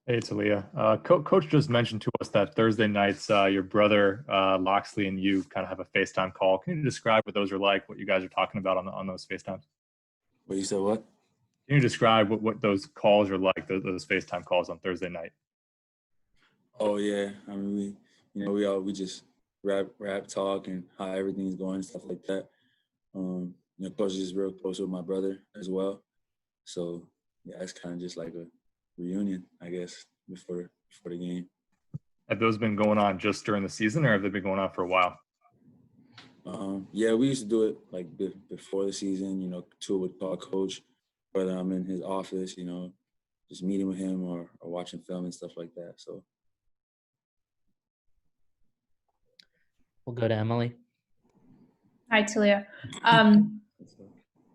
Hey, Talia. Coach just mentioned to us that Thursday nights, your brother Loxley and you kind of have a FaceTime call. Can you describe what those are like? What you guys are talking about on those FaceTimes? What you said? What? Can you describe what those calls are like? Those FaceTime calls on Thursday night? Oh yeah. I mean, we just rap talk and how everything's going and stuff like that. Coach is real close with my brother as well. So yeah, it's kind of just like a reunion, I guess, before the game. Have those been going on just during the season, or have they been going on for a while? Yeah, we used to do it like before the season. Tour would call coach, whether I'm in his office, just meeting with him or watching film and stuff like that. So We'll go to Emily. Hi, Talia.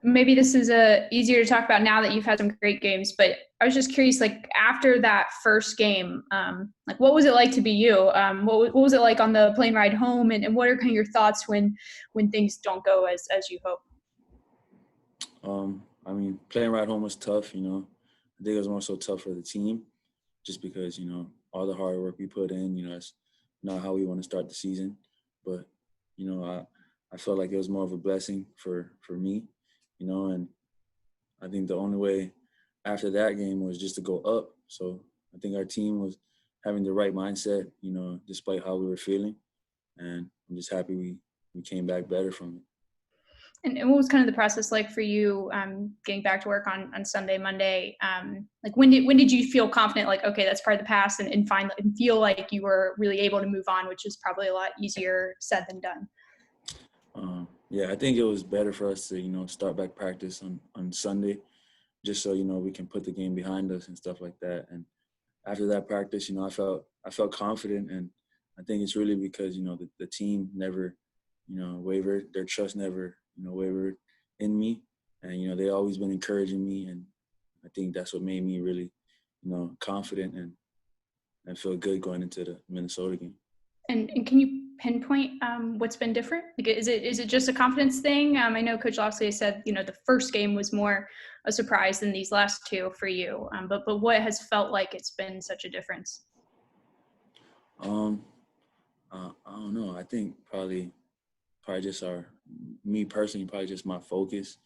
Maybe this is easier to talk about now that you've had some great games, but I was just curious, like after that first game, like what was it like to be you? What was it like on the plane ride home, and what are kind of your thoughts when things don't go as you hope? I mean, playing ride home was tough. I think it was more so tough for the team, just because all the hard work we put in. It's not how we want to start the season, but I felt like it was more of a blessing for me, and I think the only way after that game was just to go up. So I think our team was having the right mindset, despite how we were feeling, and I'm just happy we came back better from it. And what was kind of the process like for you getting back to work on Sunday, Monday? Like when did you feel confident, like, okay, that's part of the past, and feel like you were really able to move on, which is probably a lot easier said than done? Yeah, I think it was better for us to, start back practice on Sunday, just so, we can put the game behind us and stuff like that. And after that practice, I felt confident, and I think it's really because, the team never, wavered. Their trust never, wavered in me. And, they always been encouraging me, and I think that's what made me really, confident and feel good going into the Minnesota game. And can you pinpoint what's been different? Like, is it just a confidence thing? I know Coach Loxley said, the first game was more a surprise than these last two for you. But what has felt like it's been such a difference? I don't know. I think probably just me personally, probably just my focus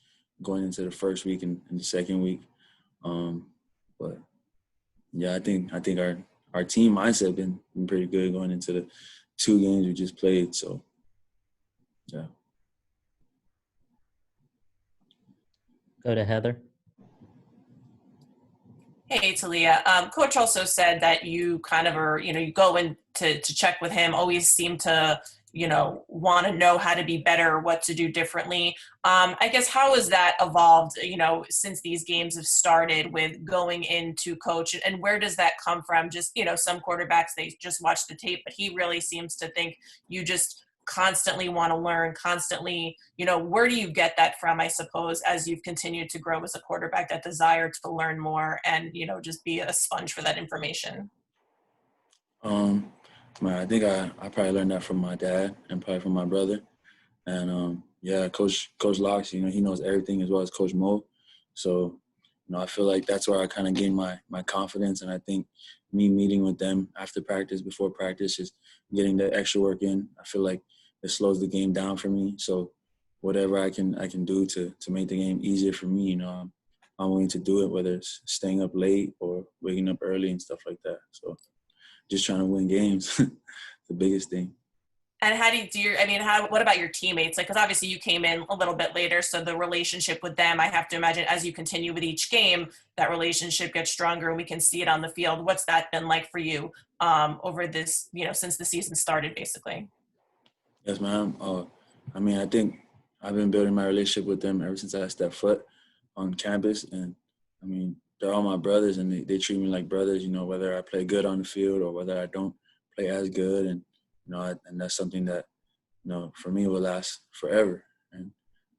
going into the first week and the second week. But yeah, I think our team mindset been pretty good going into the 2 games we just played. So yeah. Go to Heather. Hey, Talia. Coach also said that you kind of are, you go in to check with him, always seem to, want to know how to be better, what to do differently. I guess how has that evolved, since these games have started with going into coach, and where does that come from? Just, some quarterbacks, they just watch the tape, but he really seems to think you just constantly want to learn, constantly, where do you get that from, I suppose, as you've continued to grow as a quarterback, that desire to learn more and, just be a sponge for that information? Man, I think I probably learned that from my dad and probably from my brother. And yeah, Coach Locks, he knows everything as well as Coach Mo. So, I feel like that's where I kind of gained my confidence. And I think me meeting with them after practice, before practice, just getting the extra work in, I feel like it slows the game down for me. So whatever I can do to make the game easier for me, I'm willing to do it, whether it's staying up late or waking up early and stuff like that. So just trying to win games, the biggest thing. And how what about your teammates? Like, because obviously you came in a little bit later, so the relationship with them, I have to imagine as you continue with each game, that relationship gets stronger and we can see it on the field. What's that been like for you over this, since the season started, basically? Yes, ma'am. I think I've been building my relationship with them ever since I stepped foot on campus. And, they're all my brothers, and they treat me like brothers, whether I play good on the field or whether I don't play as good. And, and that's something that, for me will last forever. And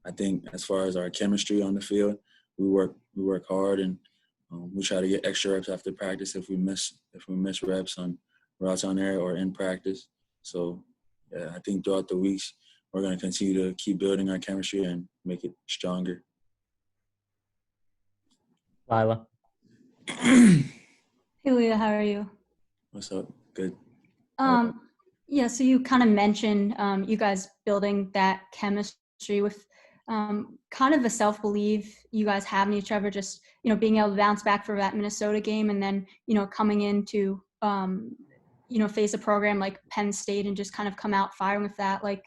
I think as far as our chemistry on the field, we work hard, and we try to get extra reps after practice if we miss reps on routes on air or in practice. So, yeah, I think throughout the weeks, we're going to continue to keep building our chemistry and make it stronger. Lila. Hey, Taulia, how are you? What's up? Good. Yeah, so you kind of mentioned you guys building that chemistry with kind of a self-belief you guys have in each other, just, being able to bounce back for that Minnesota game and then, coming into, face a program like Penn State and just kind of come out firing with that. Like,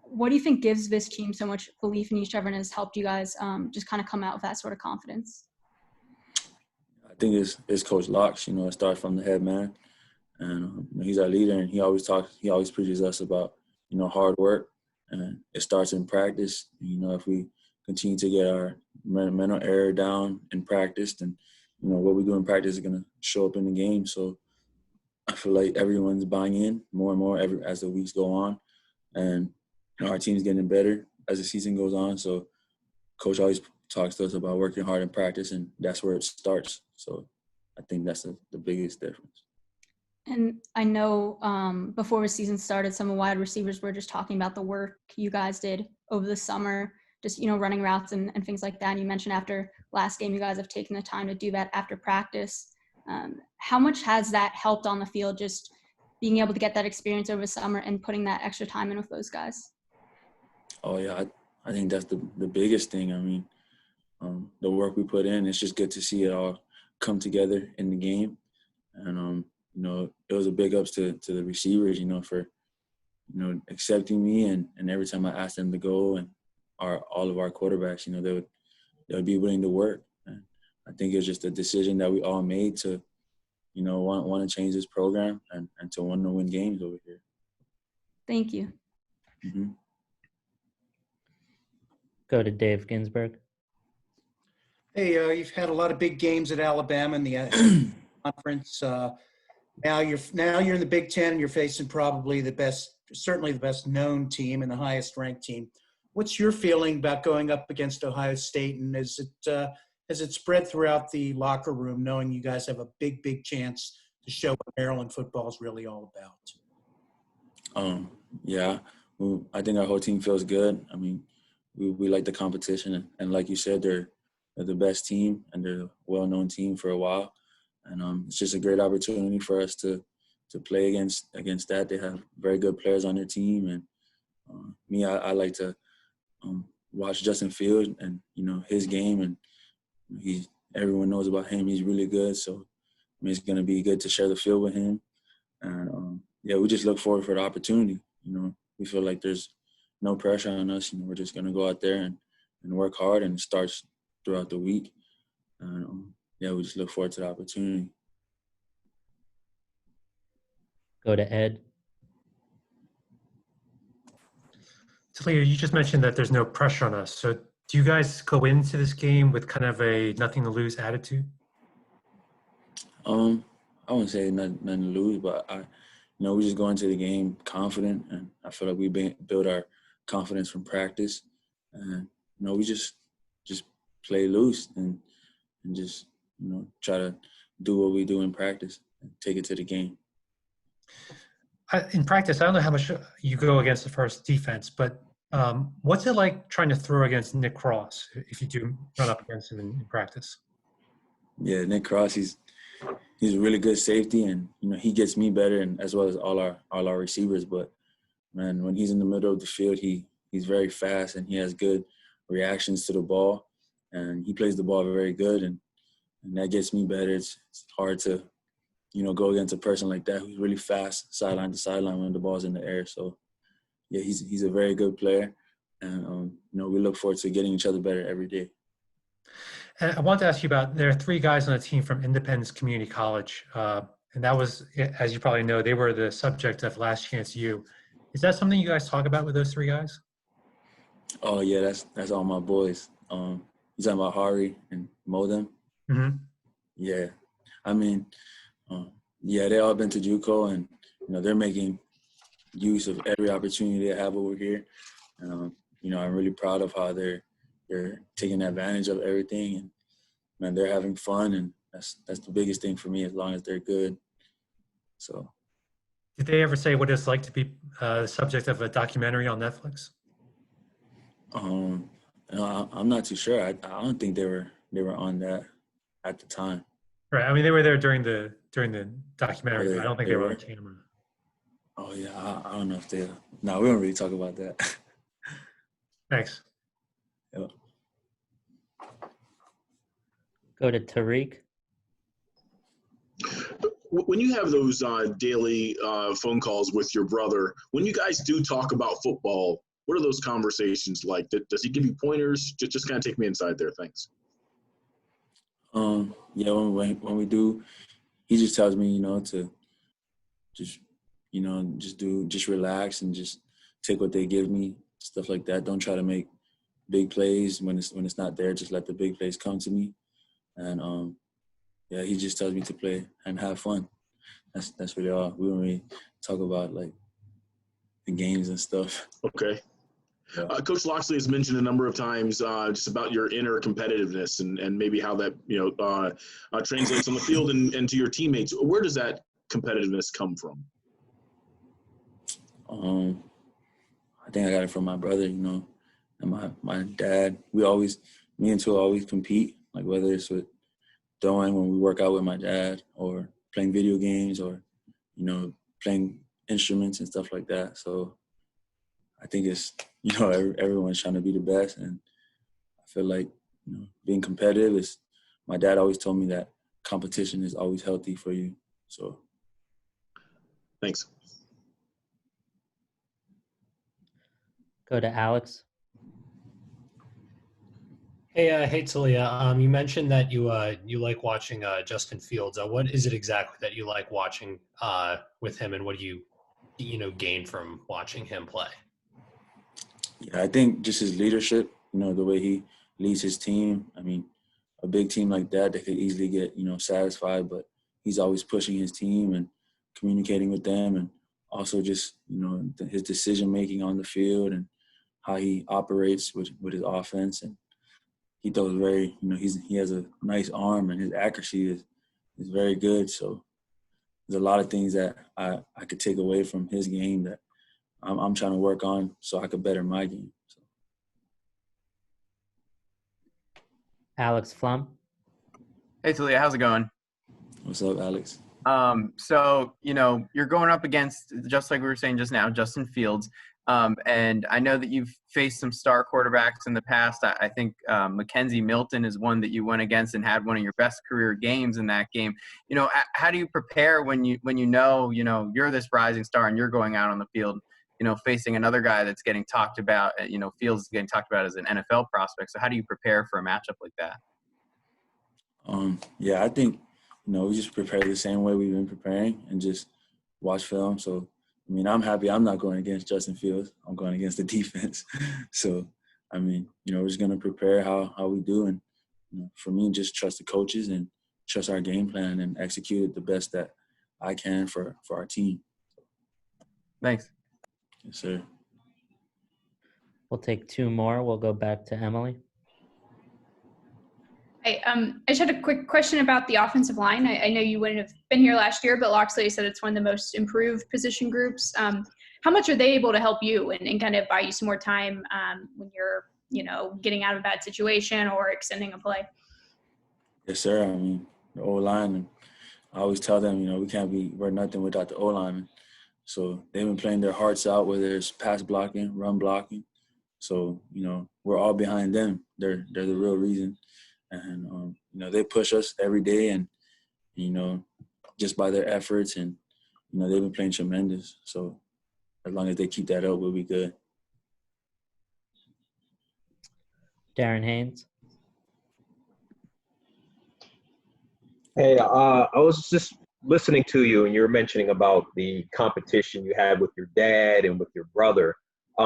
what do you think gives this team so much belief in each other and has helped you guys just kind of come out with that sort of confidence? I think it's Coach Locks. It starts from the head man, and he's our leader, and he always preaches us about hard work, and it starts in practice. If we continue to get our mental error down in practice, then what we do in practice is going to show up in the game. So I feel like everyone's buying in more and more as the weeks go on, and our team's getting better as the season goes on. So Coach always talks to us about working hard in practice, and that's where it starts. So I think that's the biggest difference. And I know before the season started, some of the wide receivers were just talking about the work you guys did over the summer, just, running routes and things like that. And you mentioned after last game, you guys have taken the time to do that after practice. How much has that helped on the field, just being able to get that experience over the summer and putting that extra time in with those guys? Oh, yeah, I think that's the biggest thing. I mean, the work we put in, it's just good to see it all come together in the game. And, it was a big ups to the receivers, for, accepting me. And every time I asked them to go, and all of our quarterbacks, they would be willing to work. And I think it's just a decision that we all made to, want to change this program and to want to win games over here. Thank you. Mm-hmm. Go to Dave Ginsburg. Hey, you've had a lot of big games at Alabama in the conference. Now you're in the Big Ten and you're facing probably certainly the best known team and the highest ranked team. What's your feeling about going up against Ohio State, and has it spread throughout the locker room, knowing you guys have a big chance to show what Maryland football is really all about? Yeah, I think our whole team feels good. I mean, we like the competition, and like you said, they're the best team and they're a well-known team for a while, and it's just a great opportunity for us to play against that. They have very good players on their team, and I like to watch Justin Fields and his game, and everyone knows about him. He's really good, so it's going to be good to share the field with him, and we just look forward for the opportunity. We feel like there's no pressure on us. We're just going to go out there and work hard, and it starts throughout the week. And we just look forward to the opportunity. Go to Ed. Taulia, you just mentioned that there's no pressure on us. So do you guys go into this game with kind of a nothing to lose attitude? I wouldn't say nothing to lose, but we just go into the game confident, and I feel like we build our confidence from practice, and we just play loose and just try to do what we do in practice and take it to the game. In practice, I don't know how much you go against the first defense, but what's it like trying to throw against Nick Cross if you do run up against him in practice? Yeah, Nick Cross, he's a really good safety, and he gets me better, and as well as all our receivers. But man, when he's in the middle of the field, he's very fast and he has good reactions to the ball, and he plays the ball very good, and that gets me better. It's hard to go against a person like that who's really fast sideline to sideline when the ball's in the air. So yeah, he's a very good player, and we look forward to getting each other better every day. And I wanted to ask you about, there are 3 guys on the team from Independence Community College, and that was, as you probably know, they were the subject of Last Chance U. Is that something you guys talk about with those 3 guys? Oh yeah, that's all my boys. You talking about Hari and Modem? Mm-hmm. Yeah, I mean, they all been to JUCO, and they're making use of every opportunity they have over here. I'm really proud of how they're taking advantage of everything, and man, they're having fun, and that's the biggest thing for me, as long as they're good. So, did they ever say what it's like to be the subject of a documentary on Netflix? I'm not too sure. I don't think they were on that at the time. Right. I mean, they were there during the during the documentary. But I don't think they were on camera. Oh yeah, I don't know if they. No, we don't really talk about that. Thanks. Yep. Go to Tariq. When you have those daily phone calls with your brother, when you guys do talk about football, what are those conversations like? Does he give you pointers? Just kind of take me inside there. Thanks. Yeah, when we do, he just tells me, to just relax and just take what they give me, stuff like that. Don't try to make big plays when it's not there. Just let the big plays come to me. And yeah, he just tells me to play and have fun. That's really all. We don't really talk about like the games and stuff. Okay. Yeah. Coach Locksley has mentioned a number of times just about your inner competitiveness and maybe how that translates on the field and to your teammates. Where does that competitiveness come from? I think I got it from my brother, and my dad. Me and Tua always compete, like whether it's with throwing when we work out with my dad or playing video games or, playing instruments and stuff like that. So I think it's, everyone's trying to be the best. And I feel like, being competitive is, my dad always told me that competition is always healthy for you. So. Thanks. Go to Alex. Hey, Taulia. You mentioned that you like watching Justin Fields. What is it exactly that you like watching with him, and what do you gain from watching him play? Yeah, I think just his leadership. The way he leads his team. I mean, a big team like that, they could easily get satisfied, but he's always pushing his team and communicating with them, and also just his decision making on the field and how he operates with his offense. And he throws very, he has a nice arm and his accuracy is very good. So there's a lot of things that I could take away from his game that I'm trying to work on so I could better my game. So. Alex Flum. Hey, Taulia, how's it going? What's up, Alex? So, you're going up against, just like we were saying just now, Justin Fields. And I know that you've faced some star quarterbacks in the past. I think Mackenzie Milton is one that you went against and had one of your best career games in that game. How do you prepare when you're this rising star and you're going out on the field, facing another guy that's getting talked about, Fields is getting talked about as an NFL prospect. So how do you prepare for a matchup like that? Yeah, I think, we just prepare the same way we've been preparing and just watch film. So, I'm happy I'm not going against Justin Fields. I'm going against the defense. So, we're just going to prepare how we do. And for me, just trust the coaches and trust our game plan and execute it the best that I can for our team. Thanks. Yes, sir. We'll take two more. We'll go back to Emily. I just had a quick question about the offensive line. I know you wouldn't have been here last year, but Locksley said it's one of the most improved position groups. How much are they able to help you and kind of buy you some more time when you're, getting out of a bad situation or extending a play? Yes, sir. The O-line, and I always tell them, we're nothing without the O-line. So they've been playing their hearts out, whether it's pass blocking, run blocking. So, we're all behind them. They're the real reason. And, they push us every day and, just by their efforts and, they've been playing tremendous. So as long as they keep that up, we'll be good. Darren Haynes. Hey, I was just listening to you and you were mentioning about the competition you had with your dad and with your brother.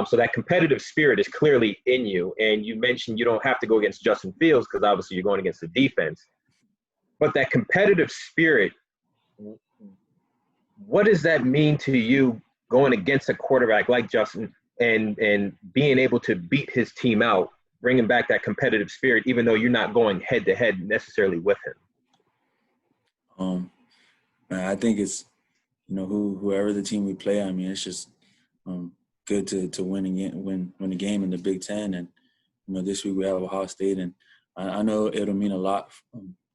So that competitive spirit is clearly in you. And you mentioned you don't have to go against Justin Fields because obviously you're going against the defense. But that competitive spirit, what does that mean to you going against a quarterback like Justin and being able to beat his team out, bringing back that competitive spirit, even though you're not going head to head necessarily with him? I think it's, whoever the team we play, it's just good to win the game in the Big Ten. And, this week we have Ohio State, and I know it'll mean a lot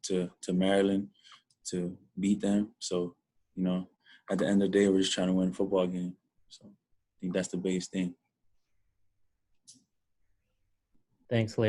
to Maryland to beat them. So, you know, at the end of the day, we're just trying to win a football game. So I think that's the biggest thing. Thanks, Leah.